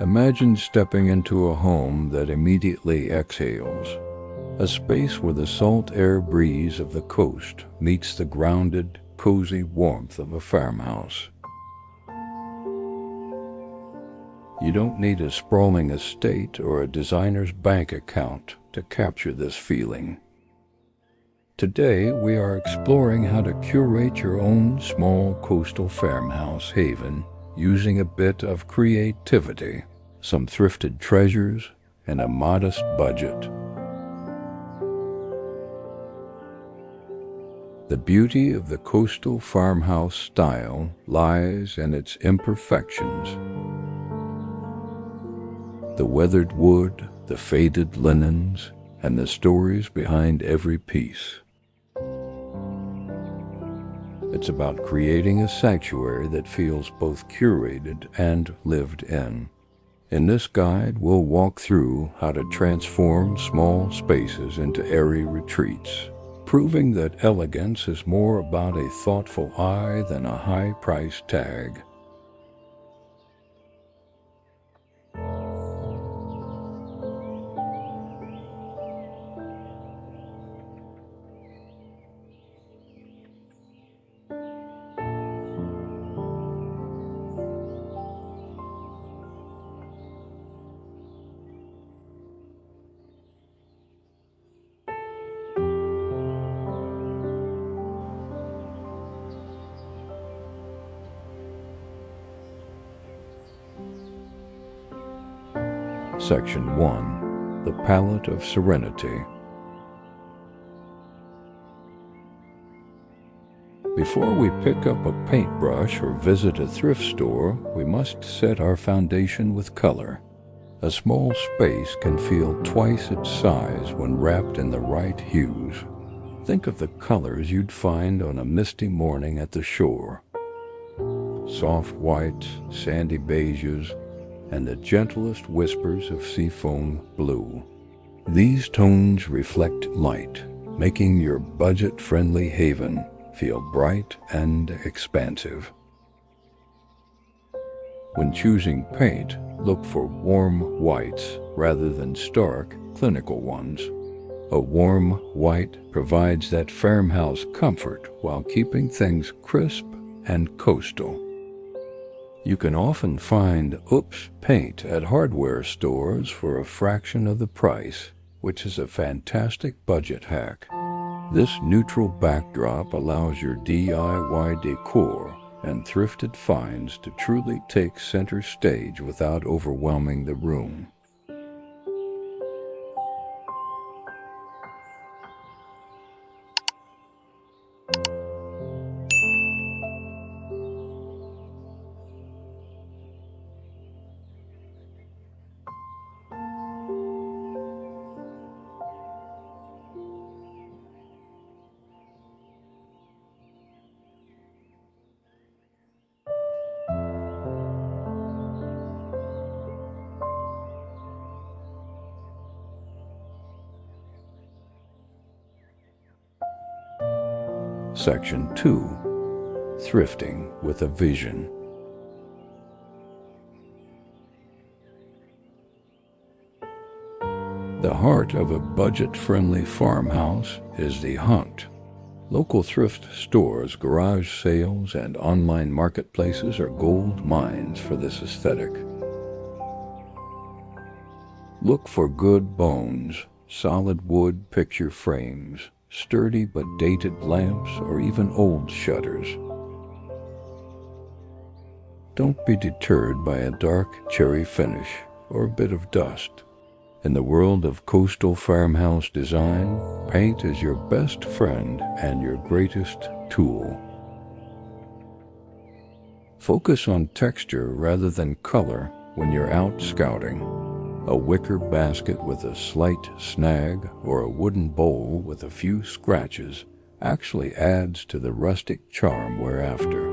Imagine stepping into a home that immediately exhales, a space where the salt air breeze of the coast meets the grounded, cozy warmth of a farmhouse. You don't need a sprawling estate or a designer's bank account to capture this feeling. Today, we are exploring how to curate your own small coastal farmhouse haven using a bit of creativity, some thrifted treasures, and a modest budget. The beauty of the coastal farmhouse style lies in its imperfections. The weathered wood, the faded linens, and the stories behind every piece. It's about creating a sanctuary that feels both curated and lived in. In this guide, we'll walk through how to transform small spaces into airy retreats, proving that elegance is more about a thoughtful eye than a high price tag. Section 1. The Palette of Serenity. Before we pick up a paintbrush or visit a thrift store, we must set our foundation with color. A small space can feel twice its size when wrapped in the right hues. Think of the colors you'd find on a misty morning at the shore. Soft whites, sandy beiges, and the gentlest whispers of seafoam blue. These tones reflect light, making your budget-friendly haven feel bright and expansive. When choosing paint, look for warm whites rather than stark, clinical ones. A warm white provides that farmhouse comfort while keeping things crisp and coastal. You can often find Oops paint at hardware stores for a fraction of the price, which is a fantastic budget hack. This neutral backdrop allows your DIY decor and thrifted finds to truly take center stage without overwhelming the room. Section 2. Thrifting with a Vision. The heart of a budget-friendly farmhouse is the hunt. Local thrift stores, garage sales, and online marketplaces are gold mines for this aesthetic. Look for good bones, solid wood picture frames, sturdy but dated lamps, or even old shutters. Don't be deterred by a dark cherry finish or a bit of dust. In the world of coastal farmhouse design, paint is your best friend and your greatest tool. Focus on texture rather than color when you're out scouting. A wicker basket with a slight snag or a wooden bowl with a few scratches actually adds to the rustic charm we're after.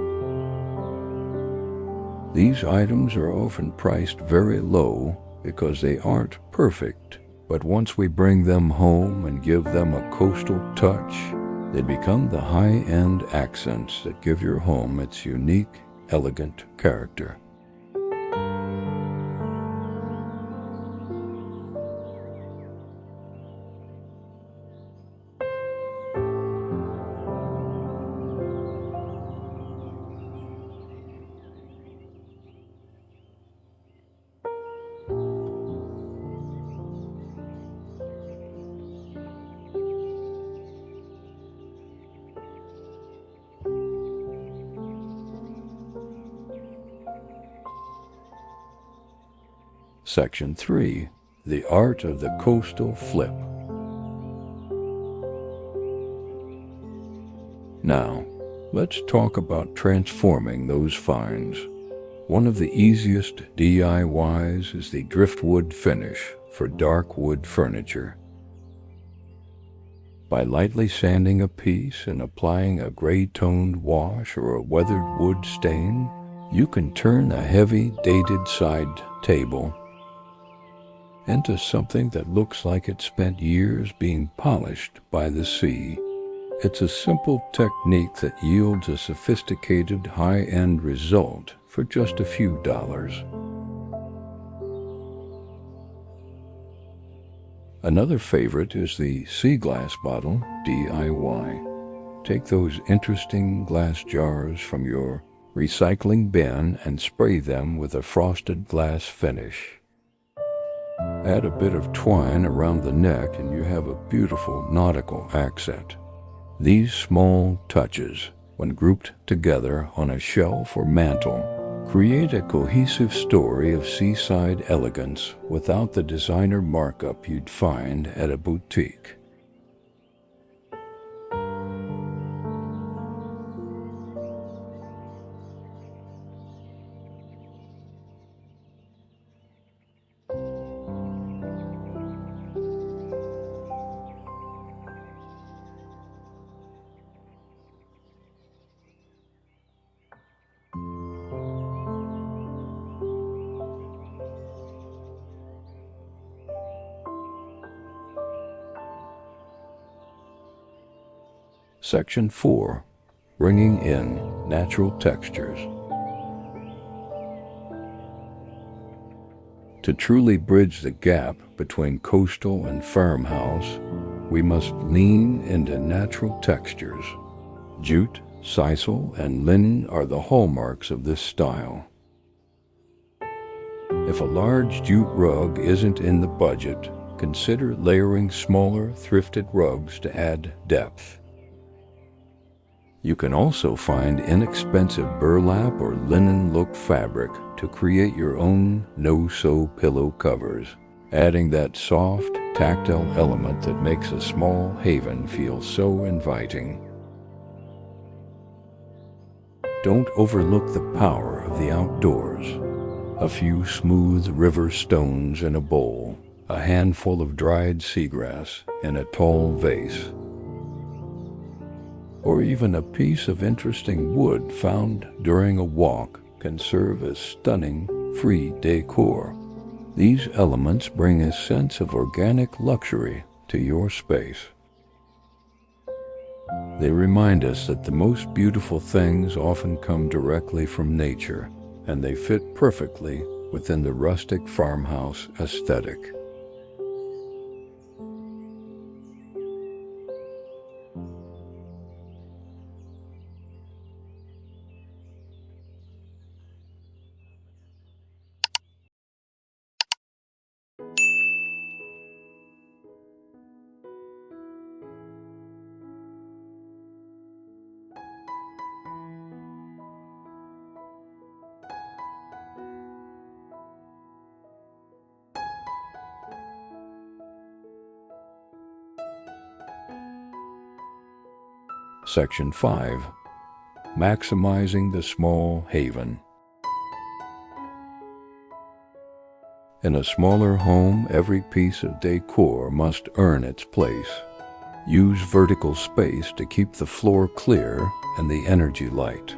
These items are often priced very low because they aren't perfect, but once we bring them home and give them a coastal touch, they become the high-end accents that give your home its unique, elegant character. Section 3. The Art of the Coastal Flip. Now, let's talk about transforming those finds. One of the easiest DIYs is the driftwood finish for dark wood furniture. By lightly sanding a piece and applying a gray-toned wash or a weathered wood stain, you can turn a heavy, dated side table into something that looks like it spent years being polished by the sea. It's a simple technique that yields a sophisticated, high-end result for just a few dollars. Another favorite is the sea glass bottle DIY. Take those interesting glass jars from your recycling bin and spray them with a frosted glass finish. Add a bit of twine around the neck and you have a beautiful nautical accent. These small touches, when grouped together on a shelf or mantel, create a cohesive story of seaside elegance without the designer markup you'd find at a boutique. Section 4. Bringing in natural textures. To truly bridge the gap between coastal and farmhouse, we must lean into natural textures. Jute, sisal, and linen are the hallmarks of this style. If a large jute rug isn't in the budget, consider layering smaller, thrifted rugs to add depth. You can also find inexpensive burlap or linen-look fabric to create your own no-sew pillow covers, adding that soft, tactile element that makes a small haven feel so inviting. Don't overlook the power of the outdoors. A few smooth river stones in a bowl, a handful of dried seagrass in a tall vase, or even a piece of interesting wood found during a walk can serve as stunning, free decor. These elements bring a sense of organic luxury to your space. They remind us that the most beautiful things often come directly from nature, and they fit perfectly within the rustic farmhouse aesthetic. Section 5. Maximizing the small haven. In a smaller home, every piece of decor must earn its place. Use vertical space to keep the floor clear and the energy light.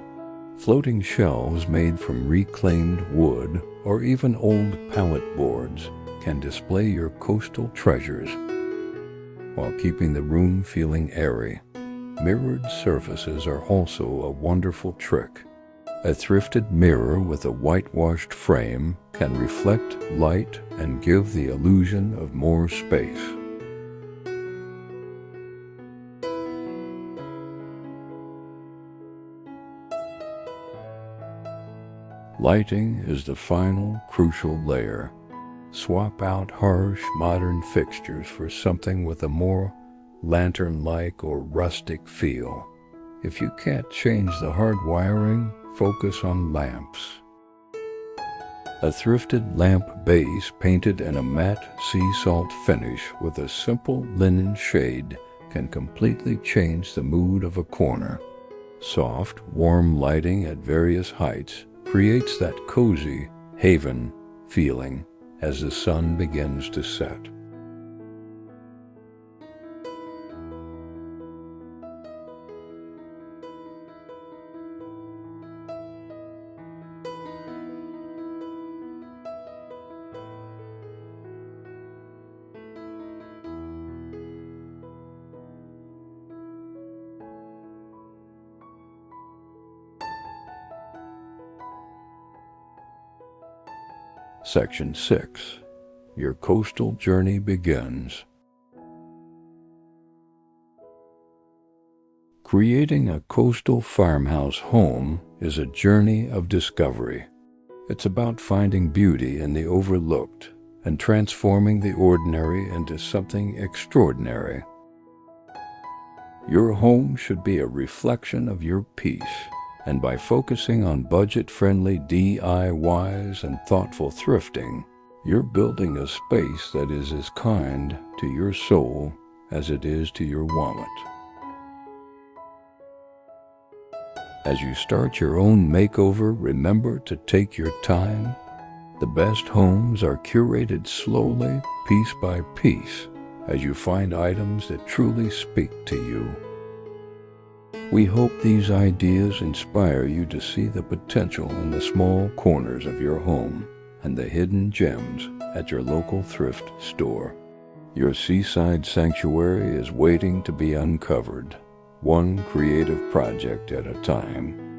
Floating shelves made from reclaimed wood or even old pallet boards can display your coastal treasures while keeping the room feeling airy. Mirrored surfaces are also a wonderful trick. A thrifted mirror with a whitewashed frame can reflect light and give the illusion of more space. Lighting is the final crucial layer. Swap out harsh modern fixtures for something with a more lantern-like or rustic feel. If you can't change the hard wiring, focus on lamps. A thrifted lamp base painted in a matte sea salt finish with a simple linen shade can completely change the mood of a corner. Soft, warm lighting at various heights creates that cozy haven feeling as the sun begins to set. Section 6. Your coastal journey begins. Creating a coastal farmhouse home is a journey of discovery. It's about finding beauty in the overlooked and transforming the ordinary into something extraordinary. Your home should be a reflection of your peace, and by focusing on budget-friendly DIYs and thoughtful thrifting, you're building a space that is as kind to your soul as it is to your wallet. As you start your own makeover, remember to take your time. The best homes are curated slowly, piece by piece, as you find items that truly speak to you. We hope these ideas inspire you to see the potential in the small corners of your home and the hidden gems at your local thrift store. Your seaside sanctuary is waiting to be uncovered, one creative project at a time.